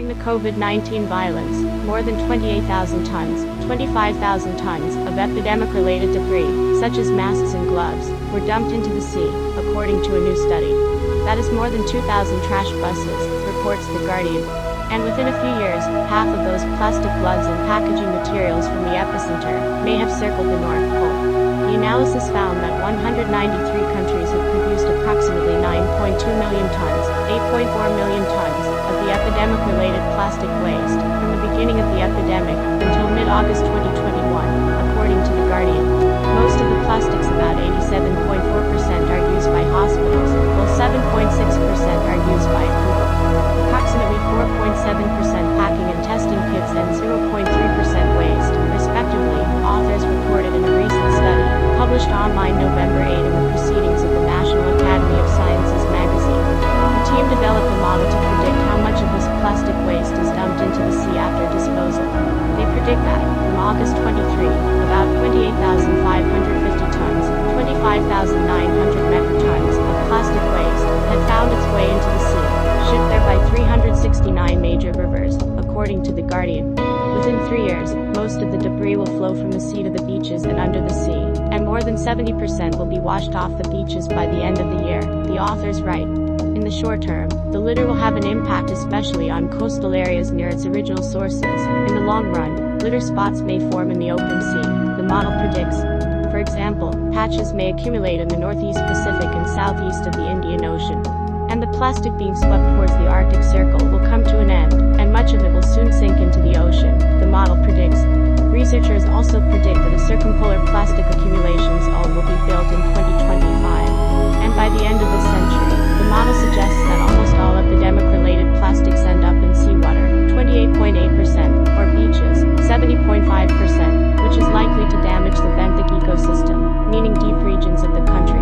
During the COVID-19 violence, more than 28,000 tons, 25,000 tons of epidemic-related debris, such as masks and gloves, were dumped into the sea, according to a new study. That is more than 2,000 trash buses, reports The Guardian. And within a few years, half of those plastic floods and packaging materials from the epicenter may have circled the North Pole. The analysis found that 193 countries have produced approximately 9.2 million tons, 8.4 million tons, of the epidemic-related plastic waste, from the beginning of the epidemic, until mid-August 2021, according to The Guardian. Most of the plastics, about 87.4%, are used by hospitals, while 7.6% are used by people. Approximately 4.7% packing and testing kits and 0.3% waste, respectively, authors reported in a recent study, published online November 8 in the Proceedings of the National Academy of Sciences magazine. The team developed a model to predict how much of this plastic waste is dumped into the sea after disposal. They predict that, from August 23, about 28,550 tons, 25,900 metric tons, of plastic waste had found its way into the sea, shipped there by 369 major rivers, according to The Guardian. Within 3 years, most of the debris will flow from the sea to the beaches and under the sea, and more than 70% will be washed off the beaches by the end of the year, the authors write. In the short term, the litter will have an impact especially on coastal areas near its original sources. In the long run, litter spots may form in the open sea, the model predicts. For example, patches may accumulate in the northeast Pacific and southeast of the Indian Ocean. And the plastic being swept towards the Arctic Circle will come to an end, and much of it will soon sink into the ocean, the model predicts. Researchers also predict that a circumpolar plastic accumulation zone will be built in 2025. And by the end of this century, the model suggests that almost all epidemic-related plastics end up in seawater, 28.8%, or beaches, 70.5%, which is likely to damage the benthic ecosystem, meaning deep regions of the country.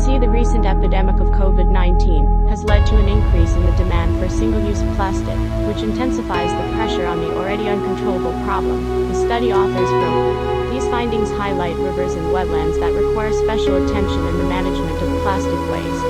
The recent epidemic of COVID-19 has led to an increase in the demand for single-use plastic, which intensifies the pressure on the already uncontrollable problem, the study authors wrote. These findings highlight rivers and wetlands that require special attention in the management of plastic waste.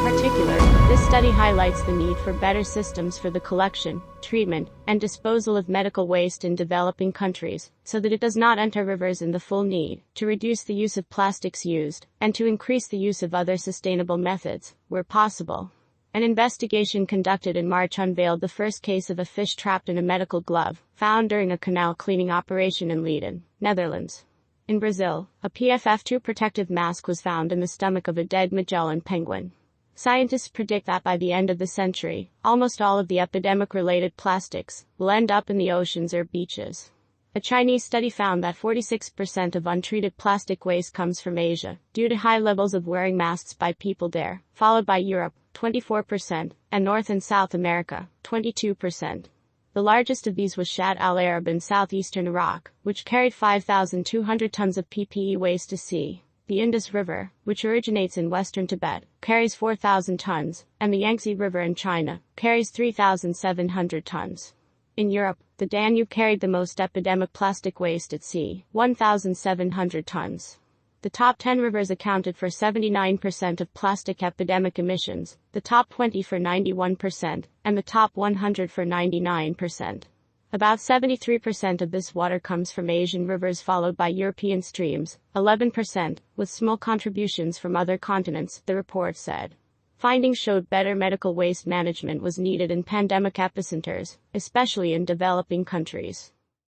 In particular, this study highlights the need for better systems for the collection, treatment, and disposal of medical waste in developing countries, so that it does not enter rivers in the full need, to reduce the use of plastics used, and to increase the use of other sustainable methods, where possible. An investigation conducted in March unveiled the first case of a fish trapped in a medical glove, found during a canal cleaning operation in Leiden, Netherlands. In Brazil, a PFF2 protective mask was found in the stomach of a dead Magellan penguin. Scientists predict that by the end of the century, almost all of the epidemic-related plastics will end up in the oceans or beaches. A Chinese study found that 46% of untreated plastic waste comes from Asia, due to high levels of wearing masks by people there, followed by Europe, 24%, and North and South America, 22%. The largest of these was Shatt al-Arab in southeastern Iraq, which carried 5,200 tons of PPE waste to sea. The Indus River, which originates in western Tibet, carries 4,000 tons, and the Yangtze River in China carries 3,700 tons. In Europe, the Danube carried the most epidemic plastic waste at sea, 1,700 tons. The top 10 rivers accounted for 79% of plastic epidemic emissions, the top 20 for 91%, and the top 100 for 99%. About 73% of this water comes from Asian rivers, followed by European streams, 11%, with small contributions from other continents, the report said. Findings showed better medical waste management was needed in pandemic epicenters, especially in developing countries.